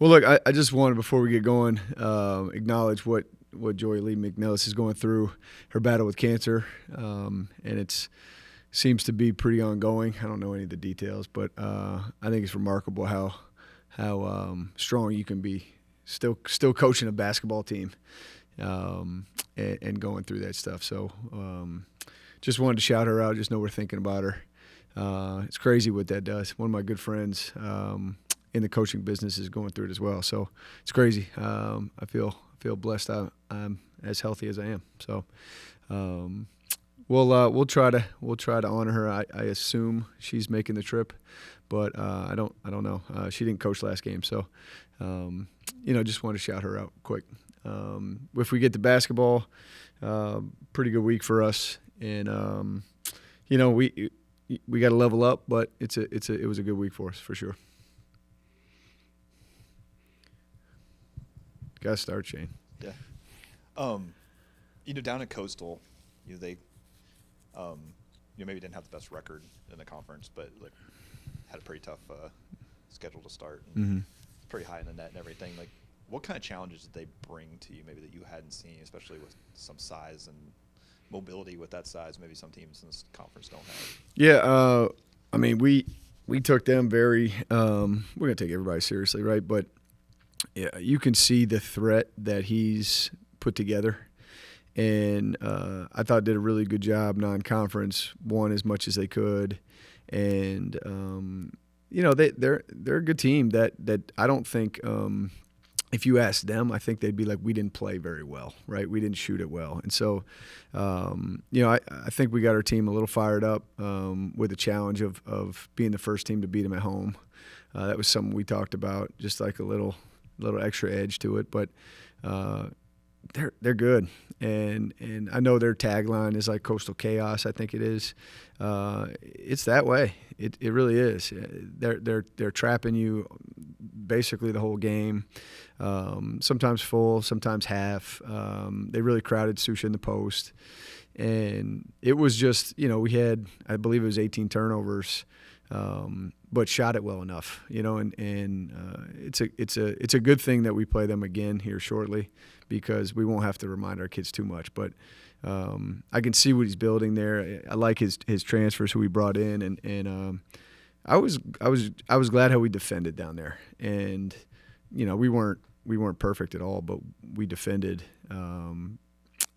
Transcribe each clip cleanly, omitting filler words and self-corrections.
Well, look, I just wanted, before we get going, acknowledge what Joy Lee McNellis is going through, her battle with cancer, and it seems to be pretty ongoing. I don't know any of the details, but I think it's remarkable how strong you can be, still coaching a basketball team, and going through that stuff. So just wanted to shout her out. Just know we're thinking about her. It's crazy what that does. One of my good friends in the coaching business is going through it as well. So it's crazy. I feel blessed. I'm as healthy as I am. So we'll try to honor her. I assume she's making the trip, but I don't know. She didn't coach last game, so just want to shout her out quick. If we get to basketball, pretty good week for us, and we got to level up, but it was a good week for us for sure. Got to start, Shane. Yeah. Down at Coastal, they maybe didn't have the best record in the conference, but had a pretty tough schedule to start. And pretty high in the net and everything. What kind of challenges did they bring to you, maybe that you hadn't seen, especially with some size and mobility with that size? Maybe some teams in this conference don't have. Yeah, we took them very. We're gonna take everybody seriously, right? But yeah, you can see the threat that he's put together, and I thought did a really good job non-conference, won as much as they could, and they're a good team that I don't think. If you ask them, I think they'd be like, we didn't play very well, right? We didn't shoot it well. And so, I think we got our team a little fired up with the challenge of being the first team to beat them at home. That was something we talked about, just like a little extra edge to it. But they're good. And I know their tagline is like Coastal Chaos, I think it is. It's that way. It really is. They're trapping you basically the whole game. Sometimes full, sometimes half. They really crowded Susha in the post. And it was just, we had, I believe it was 18 turnovers, but shot it well enough, and it's a good thing that we play them again here shortly, because we won't have to remind our kids too much. But I can see what he's building there. I like his transfers, who he brought in, and I was glad how we defended down there. And we weren't perfect at all, but we defended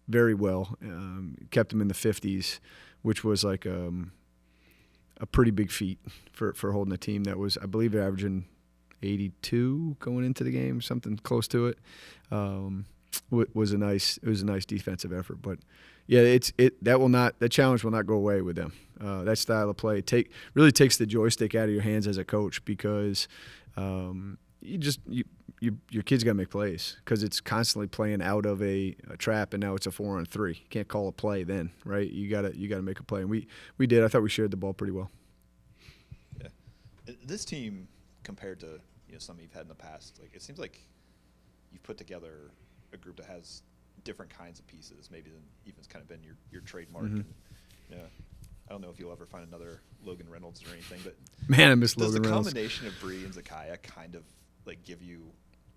very well. Kept them in the 50s, which was like a pretty big feat for holding a team that was, I believe, averaging 82 going into the game, something close to it. It was a nice defensive effort. But yeah, that challenge will not go away with them. That style of play really takes the joystick out of your hands as a coach, because your kids got to make plays, because it's constantly playing out of a trap, and now it's a 4-on-3. You can't call a play then, right? You got to make a play, and we did. I thought we shared the ball pretty well. Yeah, this team compared to some you've had in the past, it seems like you've put together a group that has different kinds of pieces, maybe than even it's kind of been your trademark. Mm-hmm. And, I don't know if you'll ever find another Logan Reynolds or anything, but man, I miss Logan Reynolds. Does the combination of Bree and Zakiah kind of give you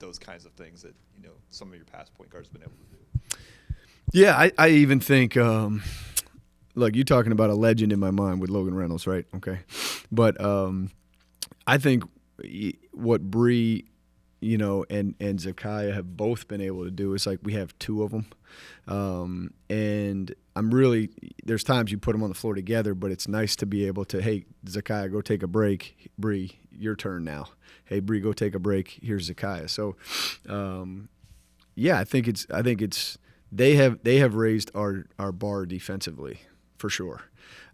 those kinds of things that some of your past point guards have been able to do? Yeah, I even think look, you're talking about a legend in my mind with Logan Reynolds, right? Okay, but I think what Bree, and Zakiah have both been able to do is we have two of them, and there's times you put them on the floor together, but it's nice to be able to, hey, Zakiah, go take a break. Bree, your turn now. Hey, Bree, go take a break. Here's Zakiah. So, I think it's they have raised our bar defensively for sure.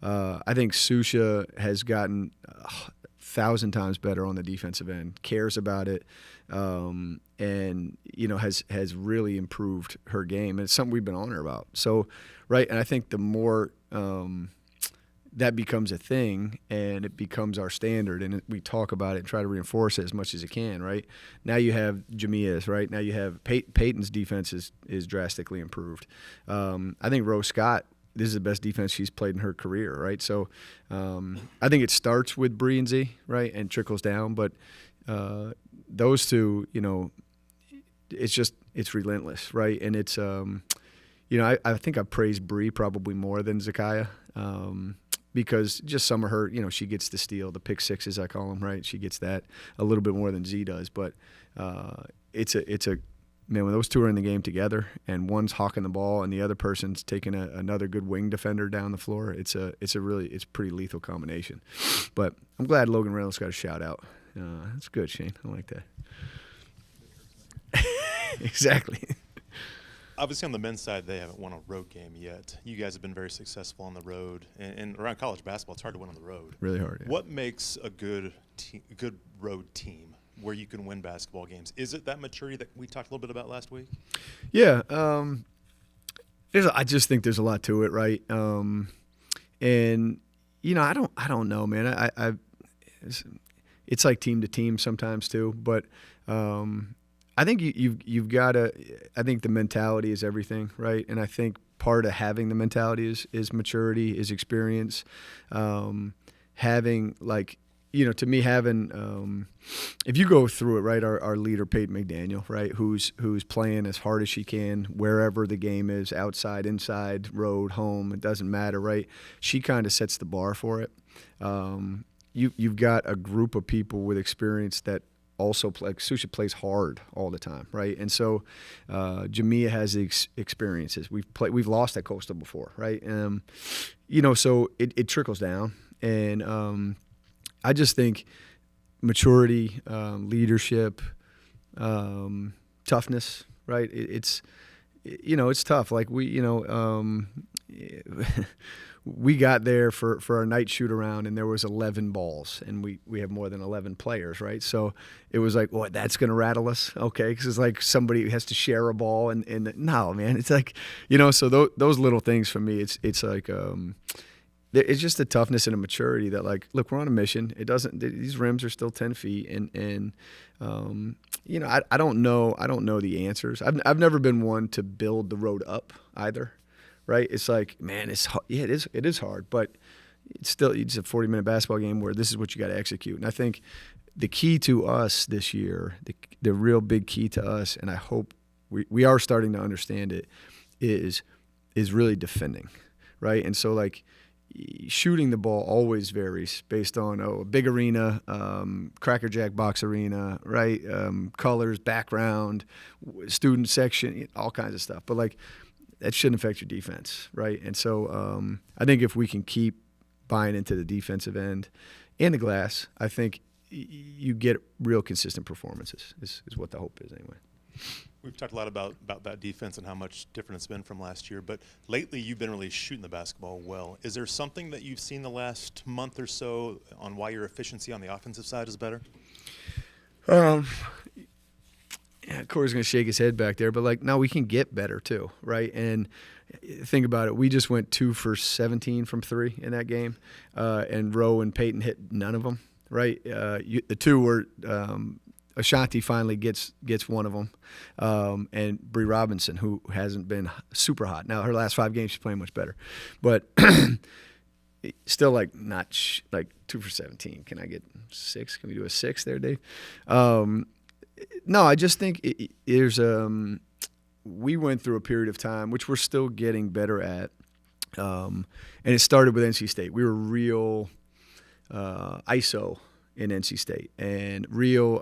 I think Susha has gotten 1,000 times better on the defensive end, cares about it, and has really improved her game. And it's something we've been on her about. So, right, and I think the more that becomes a thing and it becomes our standard, and we talk about it and try to reinforce it as much as it can, right? Now you have Jamia's, right? Now you have Peyton's defense is drastically improved. I think Rose Scott, this is the best defense she's played in her career, right? So I think it starts with Bree and Z, right, and trickles down. But those two, it's relentless, right? And it's, I think I praised Bree probably more than Zakiya, because just some of her, she gets the steal, the pick sixes, I call them, right? She gets that a little bit more than Z does. But man, when those two are in the game together and one's hawking the ball and the other person's taking another good wing defender down the floor, it's a pretty lethal combination. But I'm glad Logan Reynolds got a shout out. That's good, Shane. I like that. Exactly. Obviously, on the men's side, they haven't won a road game yet. You guys have been very successful on the road, and around college basketball, it's hard to win on the road. Really hard. Yeah. What makes a good road team where you can win basketball games? Is it that maturity that we talked a little bit about last week? Yeah, I just think there's a lot to it, right? And I don't know, man. It's like team to team sometimes too, but. I think you've got to. I think the mentality is everything, right? And I think part of having the mentality is maturity, is experience. Having to me, if you go through it, right? Our leader Peyton McDaniel, right? Who's playing as hard as she can wherever the game is, outside, inside, road, home. It doesn't matter, right? She kind of sets the bar for it. You've got a group of people with experience that. Also, Susha plays hard all the time, right? And so, Jamia has the experiences. We've lost at Coastal before, right? So it trickles down, and I just think maturity, leadership, toughness, right? It's tough. Like we got there for our night shoot around, and there was 11 balls, and we have more than 11 players, right? So it was like, well, that's going to rattle us, okay? Because it's like somebody has to share a ball, and no, man, it's like, so those little things for me, it's like it's just a toughness and a maturity that, like, look, we're on a mission. These rims are still 10 feet, and I don't know the answers. I've never been one to build the road up either. Right, it's like, man, it is hard, but it's a 40-minute basketball game where this is what you got to execute. And I think the key to us this year, the real big key to us, and I hope we are starting to understand it, is really defending, right? And so, like, shooting the ball always varies based on a big arena, Cracker Jack box arena, right? Colors, background, student section, all kinds of stuff. But like, that shouldn't affect your defense, right? And so I think if we can keep buying into the defensive end and the glass, I think you get real consistent performances is what the hope is anyway. We've talked a lot about that defense and how much different it's been from last year, but lately you've been really shooting the basketball well. Is there something that you've seen the last month or so on why your efficiency on the offensive side is better? Yeah, Corey's going to shake his head back there, but like, no, we can get better too, right? And think about it. We just went 2 for 17 from 3 in that game, and Rowe and Peyton hit none of them, right? The two were Ashanti finally gets one of them, and Bree Robinson, who hasn't been super hot. Now, her last 5 games, she's playing much better, but still, like, not like 2 for 17. Can I get 6? Can we do a 6 there, Dave? No, I just think we went through a period of time, which we're still getting better at, and it started with NC State. We were real ISO in NC State, and real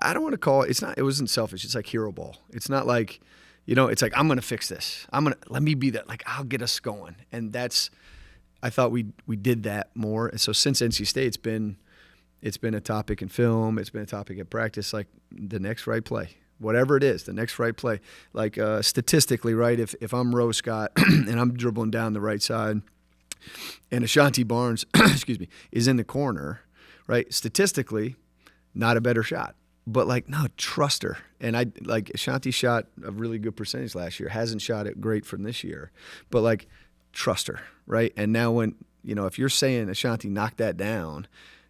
I don't want to call it, it wasn't selfish, it's like hero ball. It's not like, it's like, I'm going to fix this. Let me be that, like, I'll get us going. And I thought we did that more. And so since NC State, it's been a topic in film. It's been a topic at practice, like the next right play, whatever it is, the next right play. Like statistically, right, if I'm Rose Scott and I'm dribbling down the right side and Ashanti Barnes, excuse me, is in the corner, right, statistically, not a better shot. But, like, no, trust her. And Ashanti shot a really good percentage last year, hasn't shot it great from this year. But, like, trust her, right? And now when, if you're saying Ashanti knocked that down,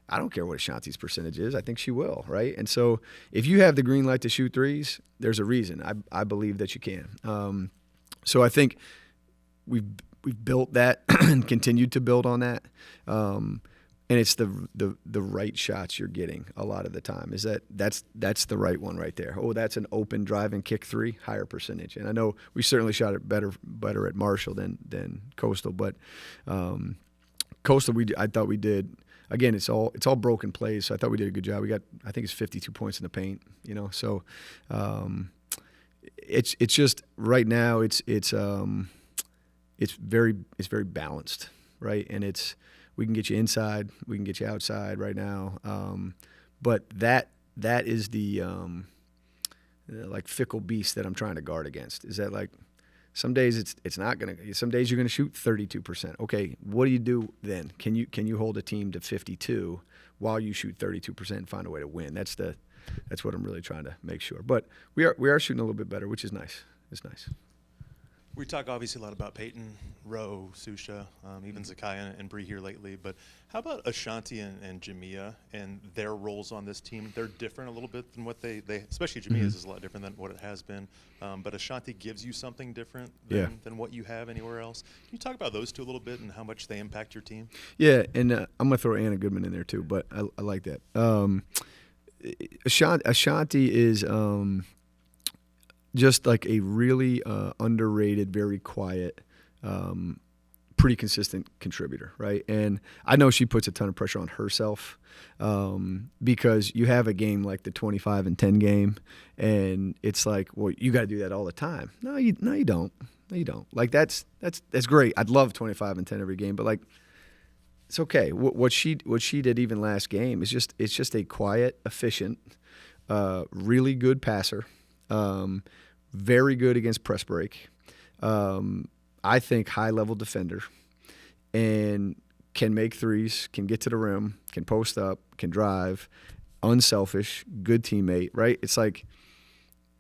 I don't care what Ashanti's percentage is. I think she will, right? And so if you have the green light to shoot threes, there's a reason. I believe that you can. So I think we've built that and continued to build on that. and it's the right shots you're getting a lot of the time. That's the right one right there. Oh, that's an open drive and kick three, higher percentage. And I know we certainly shot it better at Marshall than Coastal, but Coastal I thought we did. Again, it's all broken plays, so I thought we did a good job. We got, I think it's 52 points in the paint, So it's just right now it's very balanced, right? And we can get you inside, we can get you outside right now, but that is the like fickle beast that I'm trying to guard against. Is that like some days it's not gonna. Some days you're gonna shoot 32%. Okay, what do you do then? Can you hold a team to 52 while you shoot 32% and find a way to win? That's what I'm really trying to make sure. But we are shooting a little bit better, which is nice. It's nice. We talk obviously a lot about Peyton, Rowe, Susha, even Zakiah and Bree here lately. But how about Ashanti and Jamia and their roles on this team? They're different a little bit than what they especially Jamia's is a lot different than what it has been. But Ashanti gives you something different than what you have anywhere else. Can you talk about those two a little bit and how much they impact your team? Yeah, and I'm going to throw Anna Goodman in there too, but I like that. Ashanti is just like a really underrated, very quiet, pretty consistent contributor, right? And I know she puts a ton of pressure on herself because you have a game like the 25 and 10 game, and it's like, well, you got to do that all the time. No, you don't. No, you don't. Like that's great. I'd love 25 and 10 every game, but like it's okay. What she did even last game is just a quiet, efficient, really good passer. Very good against press break. I think high-level defender, and can make threes, can get to the rim, can post up, can drive, unselfish, good teammate, right? It's like,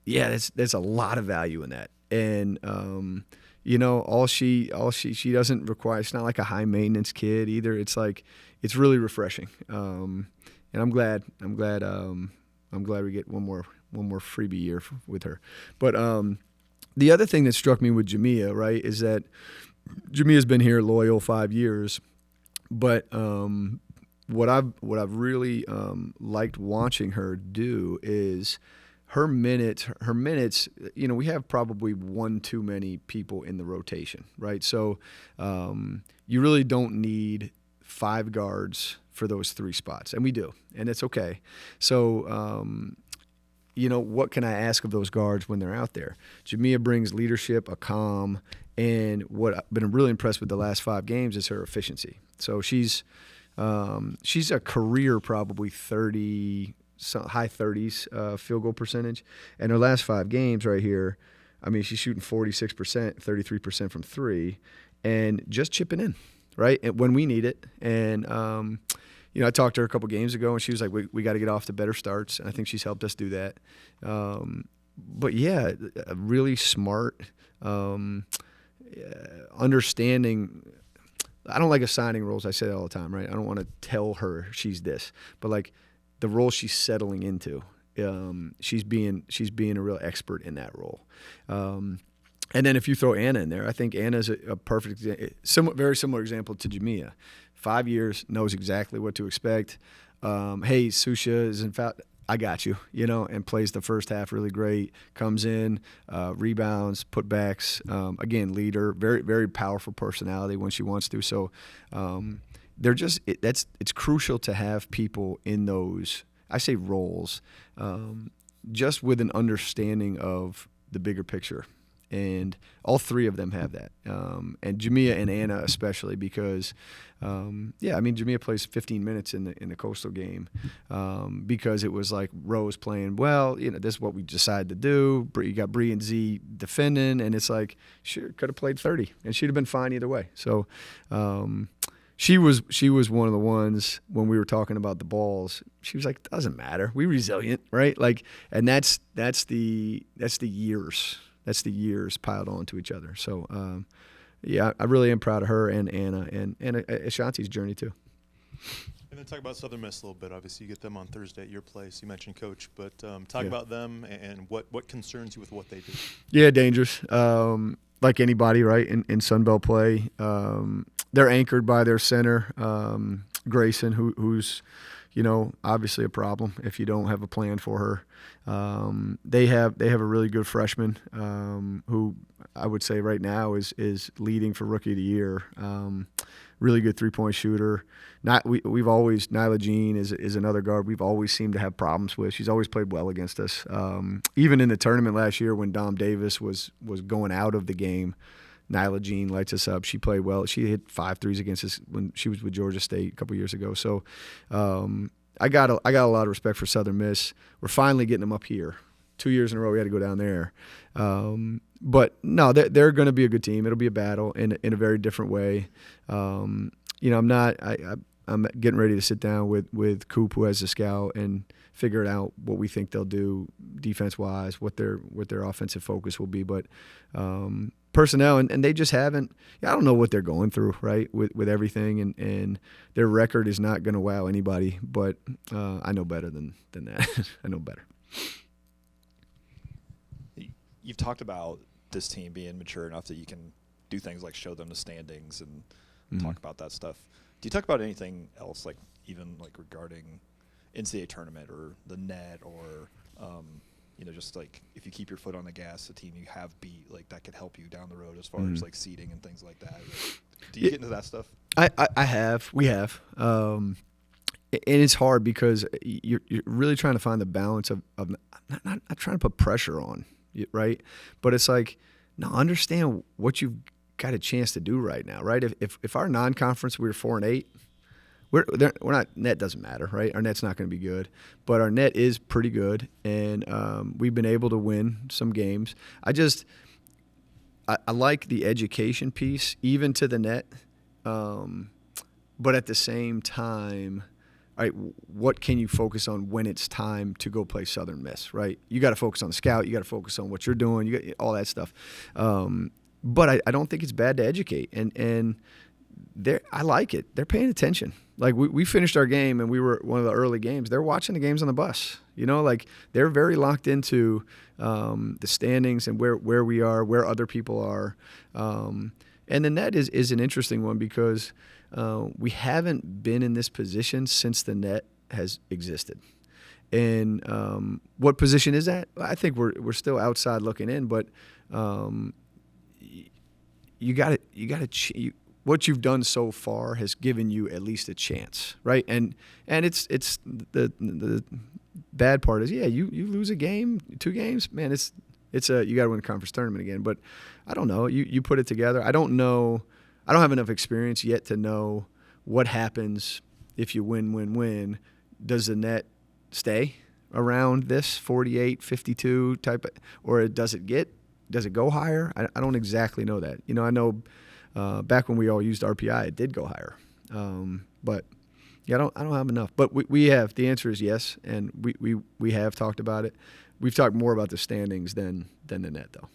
yeah, there's a lot of value in that. And all she doesn't require. It's not like a high-maintenance kid either. It's like it's really refreshing. And I'm glad we get one more freebie year with her. But the other thing that struck me with Jamia, right, is that Jamia's been here loyal 5 years. But what I've really liked watching her do is her minutes. We have probably one too many people in the rotation, right? So you really don't need 5 guards for those 3 spots, and we do, and it's okay. So what can I ask of those guards when they're out there? Jamia brings leadership, a calm, and what I've been really impressed with the last 5 games is her efficiency. So she's a career probably 30, high 30s field goal percentage, and her last 5 games right here, I mean, she's shooting 46%, 33% from 3, and just chipping in, right? And when we need it, and I talked to her a couple games ago, and she was like, we got to get off to better starts, and I think she's helped us do that. But, yeah, a really smart, understanding. I don't like assigning roles. I say that all the time, right? I don't want to tell her she's this. But, like, the role she's settling into, she's being a real expert in that role. And then if you throw Anna in there, I think Anna's a perfect, very similar example to Jamia. 5 years, knows exactly what to expect. Hey, Susha is in fact, I got you, and plays the first half really great. Comes in, rebounds, putbacks. Again, leader, very, very powerful personality when she wants to. So it's crucial to have people in those, I say roles, just with an understanding of the bigger picture. And all 3 of them have that. And Jamia and Anna especially because, Jamia plays 15 minutes in the Coastal game because it was like Rose playing, this is what we decided to do. You got Bree and Z defending, and it's like, sure, could have played 30, and she'd have been fine either way. So she was one of the ones when we were talking about the balls. She was like, doesn't matter. We're resilient, right? Like, and that's the years. That's the years piled onto each other. So, I really am proud of her and Anna and Ashanti's journey too. And then talk about Southern Miss a little bit. Obviously, you get them on Thursday at your place. You mentioned Coach, but talk about them and what concerns you with what they do. Yeah, dangerous. Like anybody, right, in Sunbelt play. They're anchored by their center. Grayson, who's, obviously a problem if you don't have a plan for her. They have a really good freshman who I would say right now is leading for Rookie of the Year. Really good 3-point shooter. We've always, Nyla Jean is another guard we've always seemed to have problems with. She's always played well against us. Even in the tournament last year when Dom Davis was going out of the game, Nyla Jean lights us up. She played well. She hit 5 threes against us when she was with Georgia State a couple years ago. So I got a lot of respect for Southern Miss. We're finally getting them up here. 2 years in a row we had to go down there. But no, they're going to be a good team. It'll be a battle in a very different way. I'm getting ready to sit down with Coop, who has the scout, and figure out what we think they'll do defense-wise, what their offensive focus will be. But personnel, and they just haven't – I don't know what they're going through, right, with everything. And their record is not going to wow anybody. But I know better than that. I know better. You've talked about this team being mature enough that you can do things like show them the standings and talk about that stuff. Do you talk about anything else, like even like regarding NCAA tournament or the net or, just like if you keep your foot on the gas, the team you have beat, like that could help you down the road as far as like seeding and things like that? Do you get into that stuff? I have. We have. And it's hard because you're really trying to find the balance of not trying to put pressure on, right? But it's like, no, understand what you've got a chance to do right now, right? If our non-conference we were 4-8, we're not, net doesn't matter, right? Our net's not going to be good, but our net is pretty good, and we've been able to win some games. I like the education piece, even to the net, but at the same time, all right, what can you focus on when it's time to go play Southern Miss, right? You got to focus on the scout. You got to focus on what you're doing. You got all that stuff. But I don't think it's bad to educate, and I like it. They're paying attention. Like we finished our game, and we were one of the early games. They're watching the games on the bus. Like they're very locked into the standings and where we are, where other people are. And the net is an interesting one because we haven't been in this position since the net has existed. And what position is that? I think we're still outside looking in, but what you've done so far has given you at least a chance, right? And it's the bad part is, you lose a game, 2 games, man, it's you got to win a conference tournament again. But I don't know. You put it together. I don't know. I don't have enough experience yet to know what happens if you win. Does the net stay around this 48, 52 type, or does it go higher? I don't exactly know that. I know back when we all used RPI, it did go higher. But I don't have enough. But we have. The answer is yes, and we have talked about it. We've talked more about the standings than the net, though.